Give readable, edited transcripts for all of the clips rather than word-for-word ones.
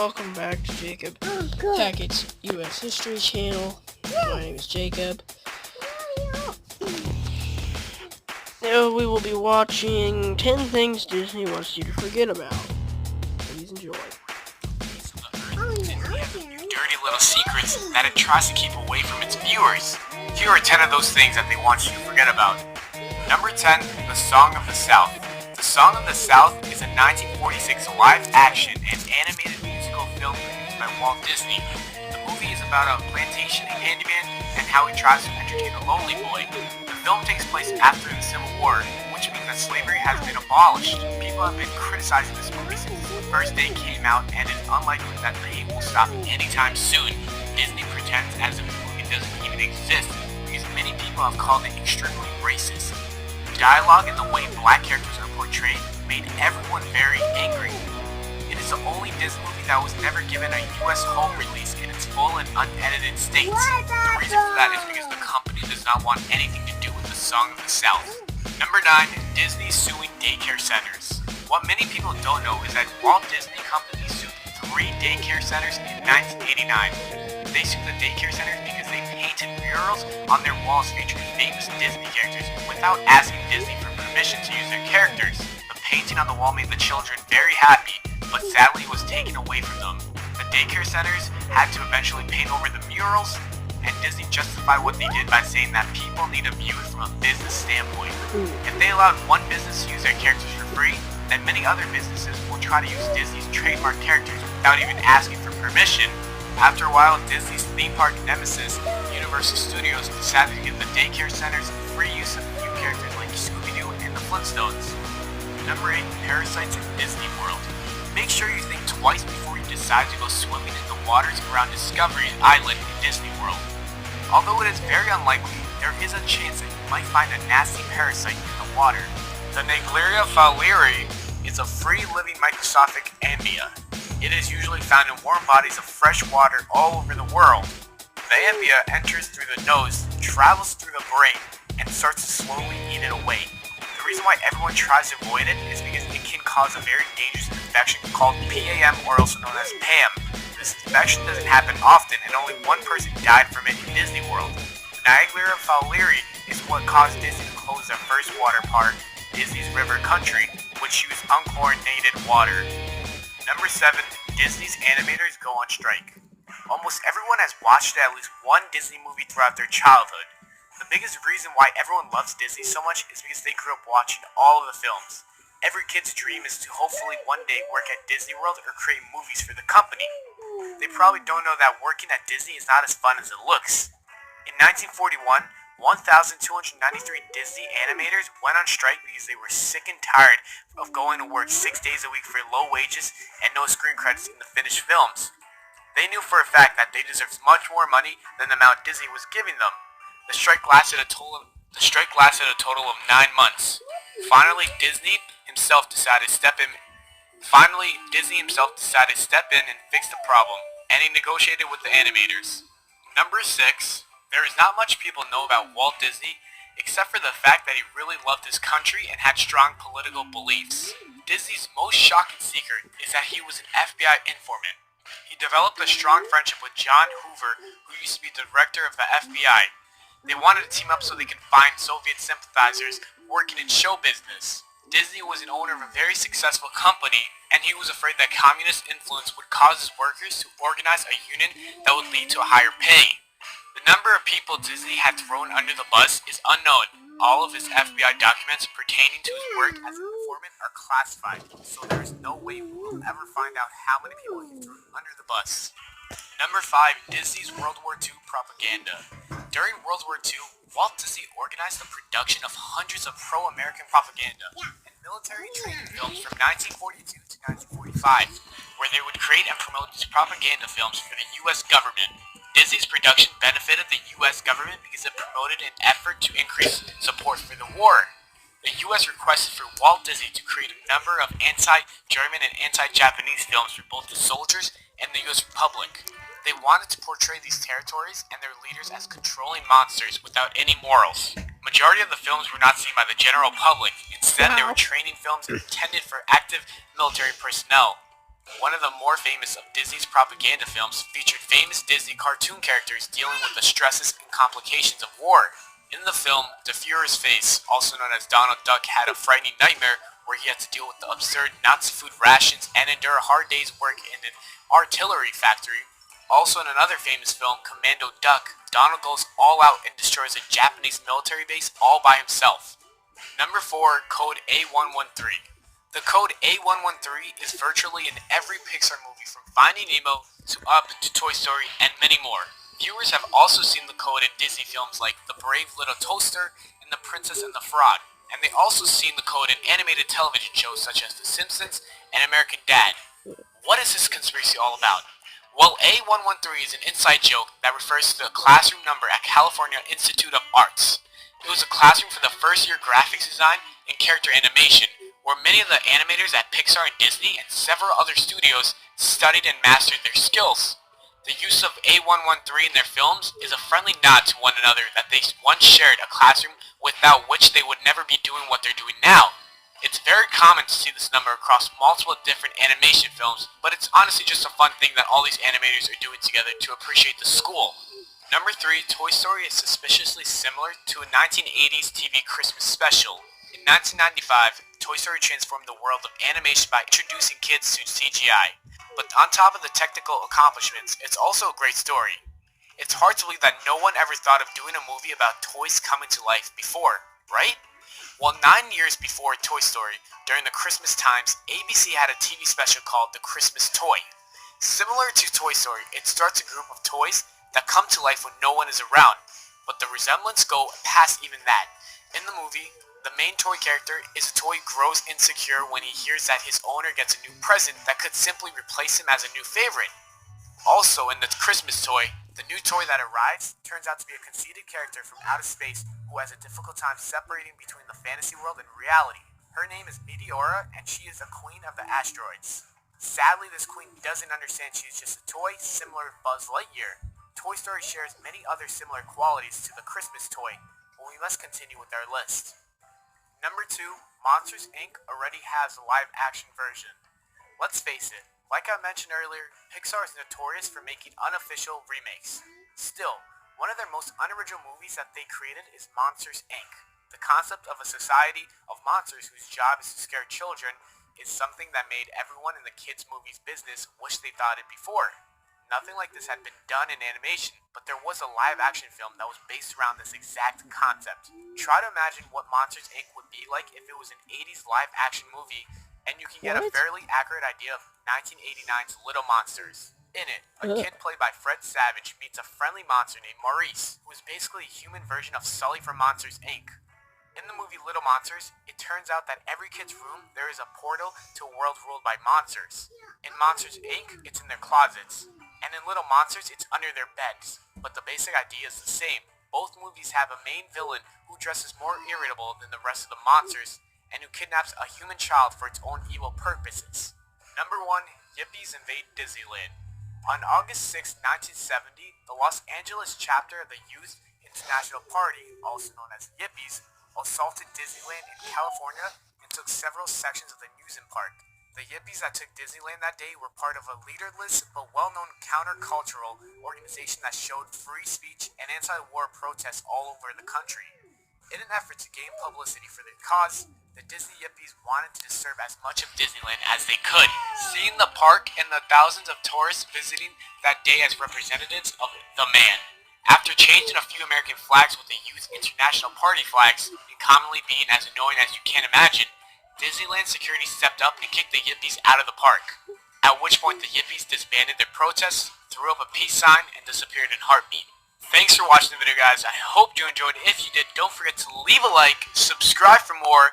welcome back to Jacob Tackett's U.S. History Channel. My name is Jacob. Now we will be watching 10 Things Disney Wants You to Forget About. Please enjoy. Disney has a few dirty little secrets that it tries to keep away from its viewers. Here are 10 of those things that they want you to forget about. Number 10, The Song of the South. The Song of the South is a 1946 live-action and animated musical film produced by Walt Disney. The movie is about a plantation handyman and how he tries to entertain a lonely boy. The film takes place after the Civil War, which means that slavery has been abolished. People have been criticizing this movie since the first day it came out, and it is unlikely that the hate will stop anytime soon. Disney pretends as if the movie doesn't even exist, because many people have called it extremely racist. The dialogue and the way black characters are portrayed made everyone very angry. It is the only Disney movie that was never given a US home release in its full and unedited state. The reason for that is because the company does not want anything to do with the Song of the South. Number 9, Disney suing daycare centers. What many people don't know is that Walt Disney Company sued 3 daycare centers in 1989. They sued the daycare centers because they painted murals on their walls featuring famous Disney characters without asking Disney for permission to use their characters. The painting on the wall made the children very happy, but sadly was taken away from them. The daycare centers had to eventually paint over the murals, and Disney justified what they did by saying that people need to view it from a business standpoint. If they allowed one business to use their characters for free, then many other businesses will try to use Disney's trademark characters without even asking for permission. After a while, Disney's theme park nemesis, Universal Studios, decided to give the daycare centers free use of a few characters like Scooby-Doo and the Flintstones. Number 8, Parasites in Disney World. Make sure you think twice before you decide to go swimming in the waters around Discovery Island in Disney World. Although it is very unlikely, there is a chance that you might find a nasty parasite in the water. The Naegleria fowleri is a free-living microscopic ambia. It is usually found in warm bodies of fresh water all over the world. The ambia enters through the nose, travels through the brain, and starts to slowly eat it away. The reason why everyone tries to avoid it is because it can cause a very dangerous infection called PAM, or also known as PAM. This infection doesn't happen often, and only one person died from it in Disney World. The Naegleria fowleri is what caused Disney to close their first water park, Disney's River Country, which used unchlorinated water. Number 7, Disney's animators go on strike. Almost everyone has watched at least one Disney movie throughout their childhood. The biggest reason why everyone loves Disney so much is because they grew up watching all of the films. Every kid's dream is to hopefully one day work at Disney World or create movies for the company. They probably don't know that working at Disney is not as fun as it looks. In 1941, 1,293 Disney animators went on strike because they were sick and tired of going to work 6 days a week for low wages and no screen credits in the finished films. They knew for a fact that they deserved much more money than the amount Disney was giving them. The strike lasted a total of 9 months. Finally, Disney himself decided to step in and fix the problem, and he negotiated with the animators. Number 6. There is not much people know about Walt Disney, except for the fact that he really loved his country and had strong political beliefs. Disney's most shocking secret is that he was an FBI informant. He developed a strong friendship with John Hoover, who used to be the director of the FBI. They wanted to team up so they could find Soviet sympathizers working in show business. Disney was an owner of a very successful company, and he was afraid that communist influence would cause his workers to organize a union that would lead to a higher pay. The number of people Disney had thrown under the bus is unknown. All of his FBI documents pertaining to his work as an informant are classified, so there is no way we will ever find out how many people he threw under the bus. Number 5, Disney's World War II propaganda. During World War II, Walt Disney organized the production of hundreds of pro-American propaganda and military training films from 1942 to 1945, where they would create and promote these propaganda films for the U.S. government. Disney's production benefited the U.S. government because it promoted an effort to increase support for the war. The U.S. requested for Walt Disney to create a number of anti-German and anti-Japanese films for both the soldiers and the U.S. Republic. They wanted to portray these territories and their leaders as controlling monsters without any morals. Majority of the films were not seen by the general public. Instead, they were training films intended for active military personnel. One of the more famous of Disney's propaganda films featured famous Disney cartoon characters dealing with the stresses and complications of war. In the film, the Führer's face, also known as Donald Duck, had a frightening nightmare where he had to deal with the absurd Nazi food rations and endure a hard day's work in an artillery factory. Also in another famous film, Commando Duck, Donald goes all out and destroys a Japanese military base all by himself. Number 4, Code A113. The code A113 is virtually in every Pixar movie from Finding Nemo to Up to Toy Story and many more. Viewers have also seen the code in Disney films like The Brave Little Toaster and The Princess and the Frog, and they also seen the code in animated television shows such as The Simpsons and American Dad. What is this conspiracy all about? Well, A113 is an inside joke that refers to the classroom number at California Institute of Arts. It was a classroom for the first year graphics design and character animation, where many of the animators at Pixar and Disney and several other studios studied and mastered their skills. The use of A113 in their films is a friendly nod to one another that they once shared a classroom without which they would never be doing what they're doing now. It's very common to see this number across multiple different animation films, but it's honestly just a fun thing that all these animators are doing together to appreciate the school. Number 3, Toy Story is suspiciously similar to a 1980s TV Christmas special. In 1995, Toy Story transformed the world of animation by introducing kids to CGI. But on top of the technical accomplishments, it's also a great story. It's hard to believe that no one ever thought of doing a movie about toys coming to life before, right? Well, 9 years before Toy Story, during the Christmas times, ABC had a TV special called The Christmas Toy. Similar to Toy Story, it starts a group of toys that come to life when no one is around, but the resemblance go past even that. In the movie, the main toy character is a toy who grows insecure when he hears that his owner gets a new present that could simply replace him as a new favorite. Also, in the Christmas toy, the new toy that arrives turns out to be a conceited character from outer space who has a difficult time separating between the fantasy world and reality. Her name is Meteora, and she is a queen of the asteroids. Sadly, this queen doesn't understand she is just a toy, similar to Buzz Lightyear. Toy Story shares many other similar qualities to the Christmas toy, but we must continue with our list. Number 2, Monsters, Inc. already has a live-action version. Let's face it, like I mentioned earlier, Pixar is notorious for making unofficial remakes. Still, one of their most unoriginal movies that they created is Monsters, Inc. The concept of a society of monsters whose job is to scare children is something that made everyone in the kids' movies business wish they thought it before. Nothing like this had been done in animation, but there was a live-action film that was based around this exact concept. Try to imagine what Monsters, Inc. would be like if it was an 80s live-action movie, and you can get a fairly accurate idea of 1989's Little Monsters. In it, a kid played by Fred Savage meets a friendly monster named Maurice, who is basically a human version of Sully from Monsters, Inc. In the movie Little Monsters, it turns out that every kid's room there is a portal to a world ruled by monsters. In Monsters, Inc., it's in their closets. And in Little Monsters, it's under their beds. But the basic idea is the same. Both movies have a main villain who dresses more irritable than the rest of the monsters, and who kidnaps a human child for its own evil purposes. Number 1, Yippies Invade Disneyland. On August 6, 1970, the Los Angeles chapter of the Youth International Party, also known as Yippies, assaulted Disneyland in California and took several sections of the amusement park. The Yippies that took Disneyland that day were part of a leaderless but well-known counter-cultural organization that showed free speech and anti-war protests all over the country. In an effort to gain publicity for their cause, the Disney Yippies wanted to disturb as much of Disneyland as they could. Seeing the park and the thousands of tourists visiting that day as representatives of the man. After changing a few American flags with the Youth International Party flags, and commonly being as annoying as you can imagine, Disneyland security stepped up and kicked the Yippies out of the park, at which point the Yippies disbanded their protests, threw up a peace sign, and disappeared in heartbeat. Thanks for watching the video, guys. I hope you enjoyed. If you did, don't forget to leave a like, subscribe for more.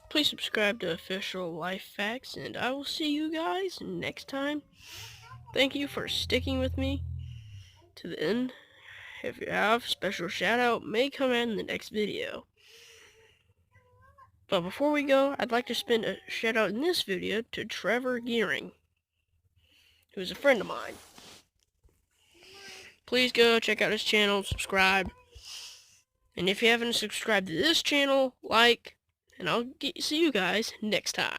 Please subscribe to Official Life Facts, and I will see you guys next time. Thank you for sticking with me to the end. If you have, special shout out may come in the next video. But before we go, I'd like to spend a shout out in this video to Trevor Gearing, who's a friend of mine. Please go check out his channel, subscribe. And if you haven't subscribed to this channel, like, and I'll see you guys next time.